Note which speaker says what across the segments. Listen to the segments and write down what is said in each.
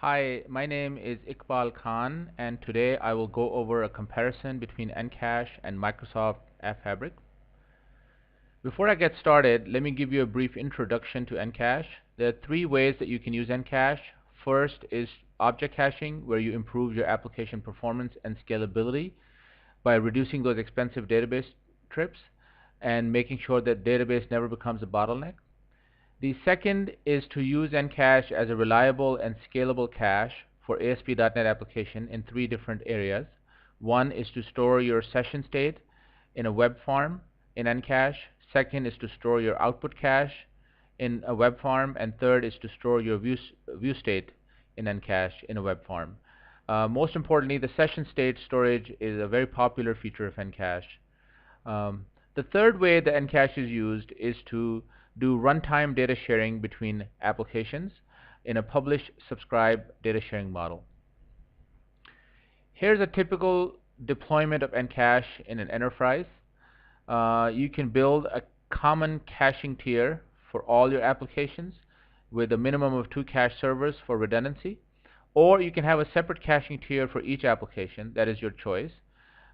Speaker 1: Hi, my name is Iqbal Khan, and today I will go over a comparison between NCache and Microsoft AppFabric. Before I get started, let me give you a brief introduction to NCache. There are three ways that you can use NCache. First is object caching, where you improve your application performance and scalability by reducing those expensive database trips and making sure that database never becomes a bottleneck. The second is to use NCache as a reliable and scalable cache for ASP.NET application in three different areas. One is to store your session state in a web farm in NCache. Second is to store your output cache in a web farm. And third is to store your view state in NCache in a web farm. Most importantly, the session state storage is a very popular feature of NCache. The third way the NCache is used is to do runtime data sharing between applications in a publish-subscribe data sharing model. Here's a typical deployment of NCache in an enterprise. You can build a common caching tier for all your applications with a minimum of 2 cache servers for redundancy, or you can have a separate caching tier for each application. That is your choice.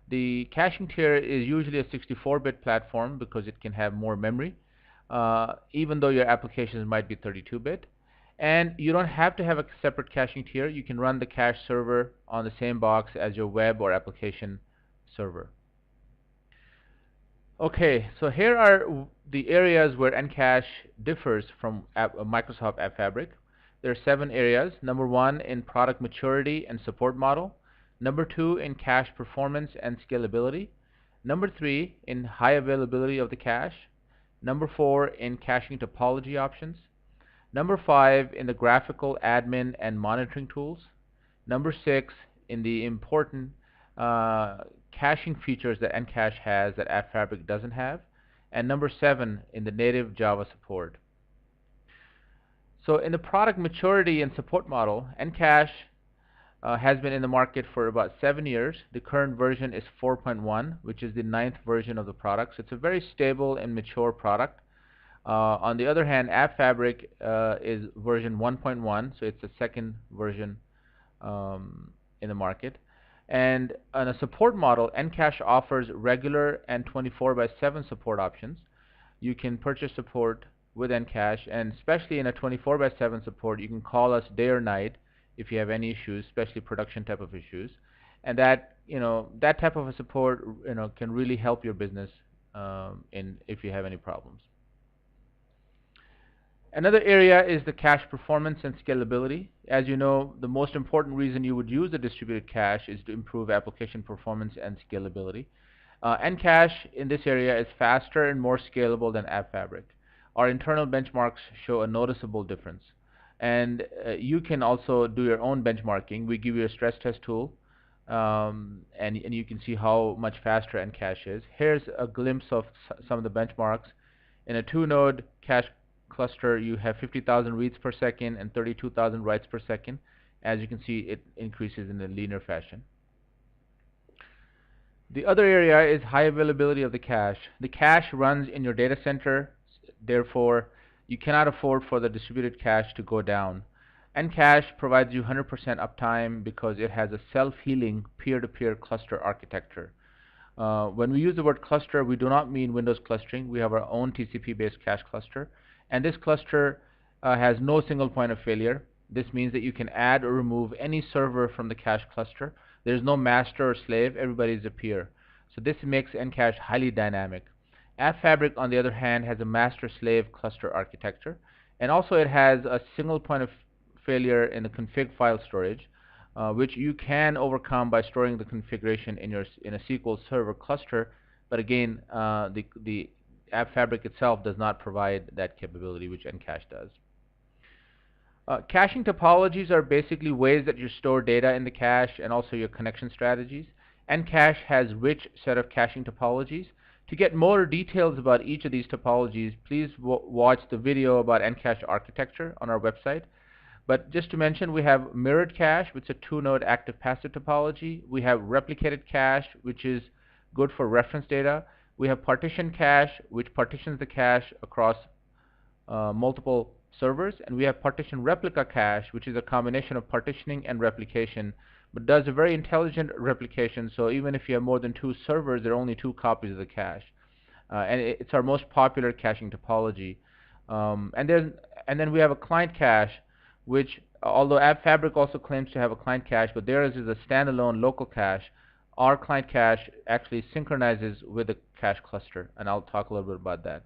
Speaker 1: The caching tier is usually a 64-bit platform because it can have more memory, even though your applications might be 32-bit. And you don't have to have a separate caching tier. You can run the cache server on the same box as your web or application server. Okay, so here are the areas where NCache differs from Microsoft AppFabric. There are 7 areas. Number 1, in product maturity and support model. Number 2, in cache performance and scalability. Number 3, in high availability of the cache. Number 4, in caching topology options. Number 5, in the graphical admin and monitoring tools. Number 6, in the important caching features that NCache has that AppFabric doesn't have. And number 7, in the native Java support. So in the product maturity and support model, NCache has been in the market for about 7 years. The current version is 4.1, which is the 9th version of the product. So it's a very stable and mature product. On the other hand, AppFabric is version 1.1, so it's the second version in the market. And on a support model, NCache offers regular and 24/7 support options. You can purchase support with NCache, and especially in a 24/7 support, you can call us day or night if you have any issues, especially production type of issues. And that that type of a support can really help your business if you have any problems. Another area is the cache performance and scalability. As you know, the most important reason you would use a distributed cache is to improve application performance and scalability. NCache in this area is faster and more scalable than AppFabric. Our internal benchmarks show a noticeable difference. And you can also do your own benchmarking. We give you a stress test tool, and you can see how much faster NCache is. Here's a glimpse of some of the benchmarks. In a 2-node cache cluster, you have 50,000 reads per second and 32,000 writes per second. As you can see, it increases in a linear fashion. The other area is high availability of the cache. The cache runs in your data center, therefore you cannot afford for the distributed cache to go down. NCache provides you 100% uptime because it has a self-healing peer-to-peer cluster architecture. When we use the word cluster, we do not mean Windows clustering. We have our own TCP-based cache cluster. And this cluster has no single point of failure. This means that you can add or remove any server from the cache cluster. There's no master or slave. Everybody is a peer. So this makes NCache highly dynamic. AppFabric, on the other hand, has a master-slave cluster architecture. And also it has a single point of failure in the config file storage, which you can overcome by storing the configuration in a SQL Server cluster. But again, the AppFabric itself does not provide that capability, which NCache does. Caching topologies are basically ways that you store data in the cache and also your connection strategies. NCache has rich set of caching topologies. To get more details about each of these topologies, please watch the video about NCache architecture on our website. But just to mention, we have mirrored cache, which is a 2-node active-passive topology. We have replicated cache, which is good for reference data. We have partition cache, which partitions the cache across multiple servers, and we have partition replica cache, which is a combination of partitioning and replication, but does a very intelligent replication. So even if you have more than 2 servers, there are only 2 copies of the cache, and it's our most popular caching topology. And then we have a client cache, which, although AppFabric also claims to have a client cache, but theirs is a standalone local cache. Our client cache actually synchronizes with the cache cluster, and I'll talk a little bit about that.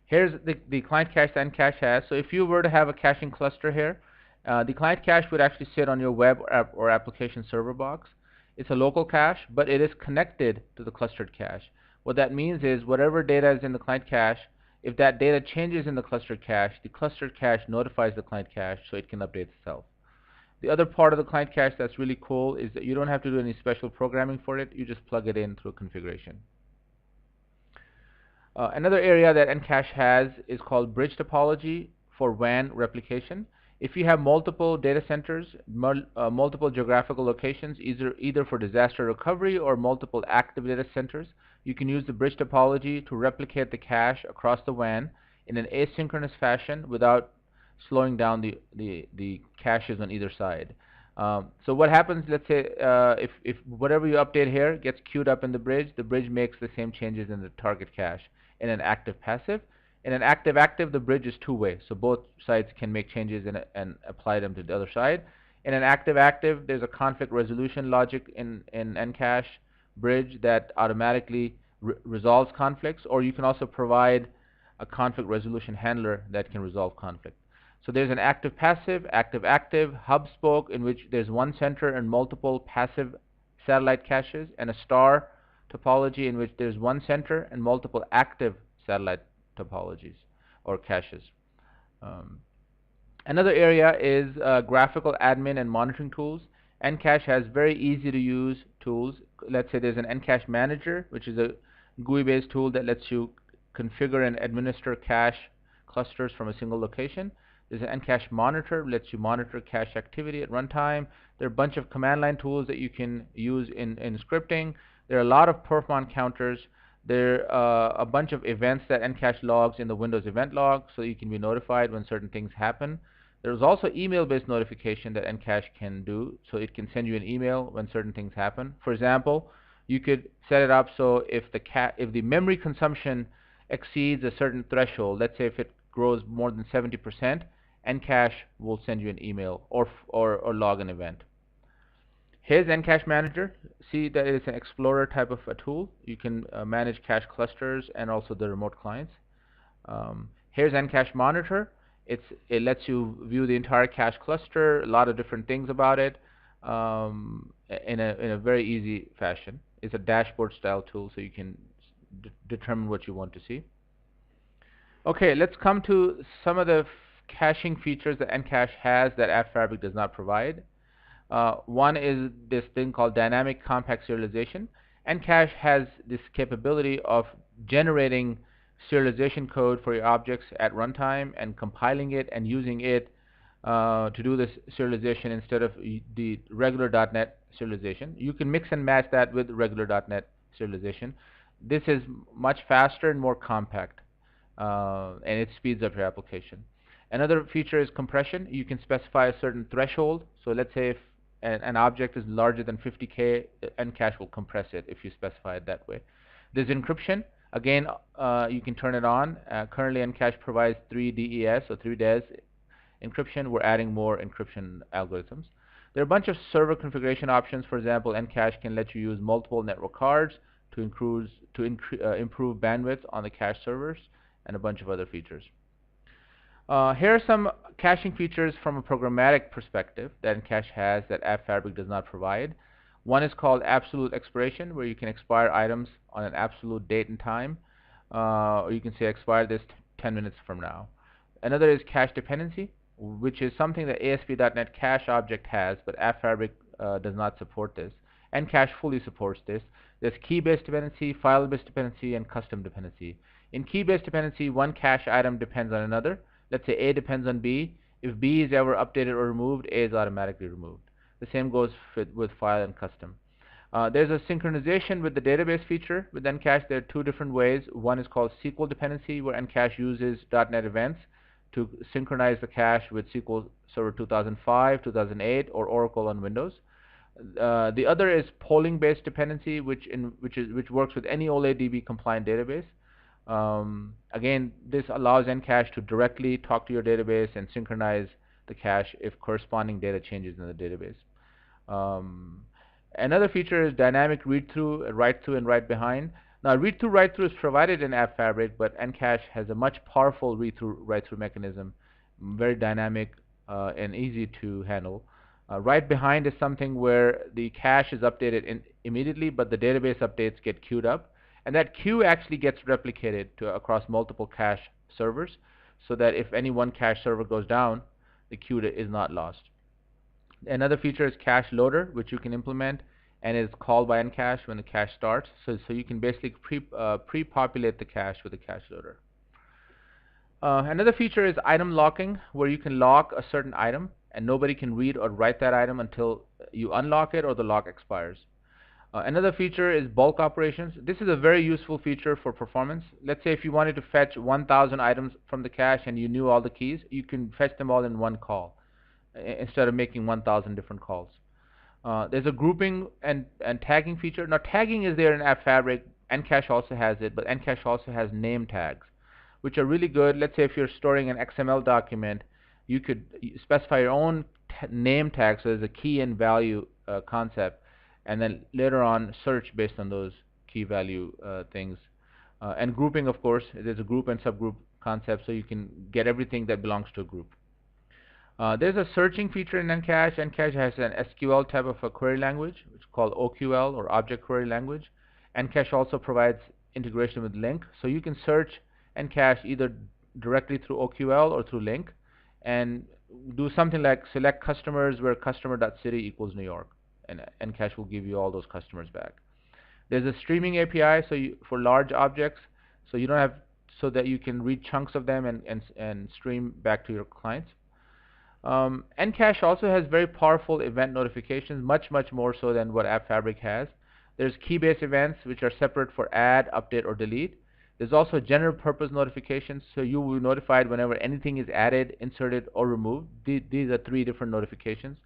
Speaker 1: Here's the client cache that NCache has. So if you were to have a caching cluster here, the client cache would actually sit on your web or application server box. It's a local cache, but it is connected to the clustered cache. What that means is whatever data is in the client cache, if that data changes in the clustered cache, the clustered cache notifies the client cache so it can update itself. The other part of the client cache that's really cool is that you don't have to do any special programming for it. You just plug it in through configuration. Another area that NCache has is called bridge topology for WAN replication. If you have multiple data centers, multiple geographical locations, either for disaster recovery or multiple active data centers, you can use the bridge topology to replicate the cache across the WAN in an asynchronous fashion without slowing down the caches on either side. So what happens, let's say, if whatever you update here gets queued up in the bridge makes the same changes in the target cache in an active-passive. In an active-active, the bridge is two-way, so both sides can make changes and apply them to the other side. In an active-active, there's a conflict resolution logic in NCache bridge that automatically resolves conflicts, or you can also provide a conflict resolution handler that can resolve conflict. So there's an active-passive, active-active, hub-spoke in which there's one center and multiple passive satellite caches, and a star topology in which there's one center and multiple active satellite topologies or caches. Another area is graphical admin and monitoring tools. NCache has very easy to use tools. Let's say there's an NCache Manager, which is a GUI-based tool that lets you configure and administer cache clusters from a single location. There's an NCache Monitor, lets you monitor cache activity at runtime. There are a bunch of command line tools that you can use in scripting. There are a lot of perfmon counters. There are a bunch of events that NCache logs in the Windows event log, so you can be notified when certain things happen. There's also email-based notification that NCache can do, so it can send you an email when certain things happen. For example, you could set it up so if the memory consumption exceeds a certain threshold, let's say if it grows more than 70%, NCache will send you an email or log an event. Here's NCache Manager. See that it is an Explorer type of a tool. You can manage cache clusters and also the remote clients. Here's NCache Monitor. It lets you view the entire cache cluster, a lot of different things about it, in a very easy fashion. It's a dashboard style tool, so you can determine what you want to see. Okay, let's come to some of the caching features that NCache has that AppFabric does not provide. One is this thing called dynamic compact serialization. NCache has this capability of generating serialization code for your objects at runtime and compiling it and using it to do this serialization instead of the regular .NET serialization. You can mix and match that with regular .NET serialization. This is much faster and more compact, and it speeds up your application. Another feature is compression. You can specify a certain threshold. So let's say if an object is larger than 50K, NCache will compress it if you specify it that way. There's encryption. Again, you can turn it on. Currently, NCache provides 3 DES, or 3 DES encryption. We're adding more encryption algorithms. There are a bunch of server configuration options. For example, NCache can let you use multiple network cards to improve bandwidth on the cache servers, and a bunch of other features. Here are some caching features from a programmatic perspective that NCache has that AppFabric does not provide. One is called absolute expiration, where you can expire items on an absolute date and time, or you can say expire this 10 minutes from now. Another is cache dependency, which is something that ASP.NET Cache object has, but AppFabric does not support this. NCache fully supports this. There's key-based dependency, file-based dependency, and custom dependency. In key-based dependency, one cache item depends on another. Let's say A depends on B. If B is ever updated or removed, A is automatically removed. The same goes with file and custom. There's a synchronization with the database feature with NCache. There are two different ways. One is called SQL dependency, where NCache uses .NET events to synchronize the cache with SQL Server 2005, 2008, or Oracle on Windows. The other is polling-based dependency, which works with any OLADB compliant database. Again, this allows NCache to directly talk to your database and synchronize the cache if corresponding data changes in the database. Another feature is dynamic read-through, write-through, and write-behind. Now, read-through, write-through is provided in AppFabric, but NCache has a much powerful read-through, write-through mechanism, very dynamic and easy to handle. Write-behind is something where the cache is updated immediately, but the database updates get queued up, and that queue actually gets replicated across multiple cache servers, so that if any one cache server goes down, the queue is not lost. Another feature is cache loader, which you can implement and is called by NCache when the cache starts. So you can basically pre-populate the cache with a cache loader. Another feature is item locking, where you can lock a certain item and nobody can read or write that item until you unlock it or the lock expires. Another feature is bulk operations. This is a very useful feature for performance. Let's say if you wanted to fetch 1,000 items from the cache and you knew all the keys, you can fetch them all in one call instead of making 1,000 different calls. There's a grouping and tagging feature. Now, tagging is there in AppFabric. NCache also has it, but NCache also has name tags, which are really good. Let's say if you're storing an XML document, you could specify your own name tag, so there's a key and value concept, and then later on search based on those key value things. And grouping, of course, there's a group and subgroup concept, so you can get everything that belongs to a group. There's a searching feature in NCache. NCache has an SQL type of a query language, which is called OQL, or Object Query Language. NCache also provides integration with LINQ, so you can search NCache either directly through OQL or through LINQ, and do something like select customers where customer.city equals New York, and NCache will give you all those customers back. There's a streaming API, so for large objects, so you don't have, so that you can read chunks of them and stream back to your clients. NCache also has very powerful event notifications, much more so than what AppFabric has. There's key-based events, which are separate for add, update, or delete. There's also general purpose notifications, so you will be notified whenever anything is added, inserted, or removed. These are 3 different notifications.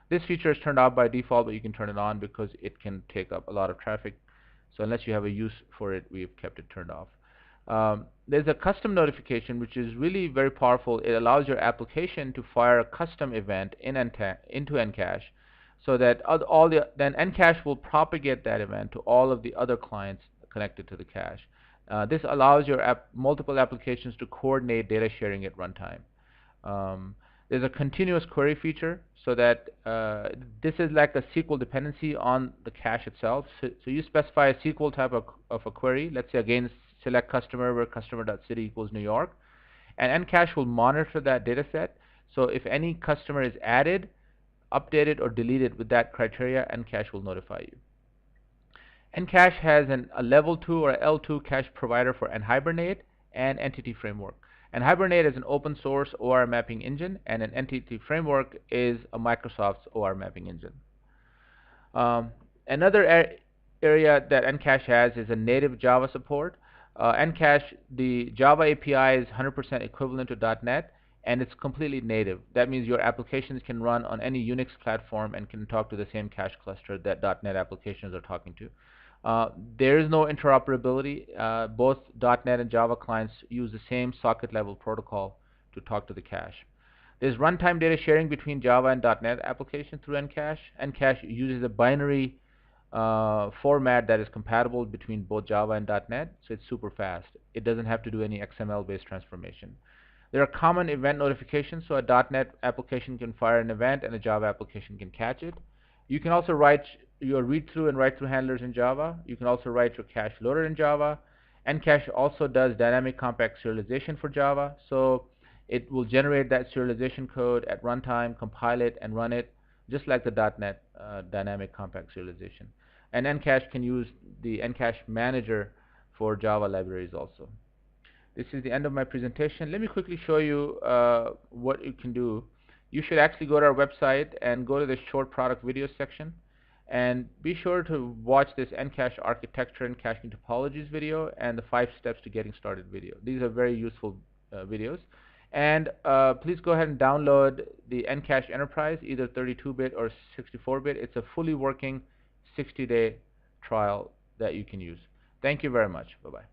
Speaker 1: This feature is turned off by default, but you can turn it on because it can take up a lot of traffic. So unless you have a use for it, we've kept it turned off. There's a custom notification, which is really very powerful. It allows your application to fire a custom event into NCache, so that then NCache will propagate that event to all of the other clients connected to the cache. This allows your multiple applications to coordinate data sharing at runtime. There's a continuous query feature, so that this is like a SQL dependency on the cache itself. So you specify a SQL type of a query. Let's say again, select customer where customer.city equals New York, and NCache will monitor that data set. So if any customer is added, updated, or deleted with that criteria, NCache will notify you. NCache has a level 2 or L2 cache provider for NHibernate and Entity Framework. NHibernate is an open source OR mapping engine, and an Entity Framework is a Microsoft's OR mapping engine. Another area that NCache has is a native Java support. NCache, the Java API is 100% equivalent to .NET, and it's completely native. That means your applications can run on any Unix platform and can talk to the same cache cluster that .NET applications are talking to. There is no interoperability. Both .NET and Java clients use the same socket level protocol to talk to the cache. There's runtime data sharing between Java and .NET applications through NCache. NCache uses a binary format that is compatible between both Java and .NET, so it's super fast. It doesn't have to do any XML-based transformation. There are common event notifications, so a .NET application can fire an event and a Java application can catch it. You can also write your read-through and write-through handlers in Java. You can also write your cache loader in Java. NCache also does dynamic compact serialization for Java, so it will generate that serialization code at runtime, compile it, and run it, just like the .NET dynamic compact serialization. And NCache can use the NCache Monitor for Java libraries also. This is the end of my presentation. Let me quickly show you what you can do. You should actually go to our website and go to the short product video section, And be sure to watch this NCache architecture and caching topologies video and the 5 steps to getting started video. These are very useful videos. And please go ahead and download the NCache Enterprise, either 32-bit or 64-bit. It's a fully working 60-day trial that you can use. Thank you very much. Bye-bye.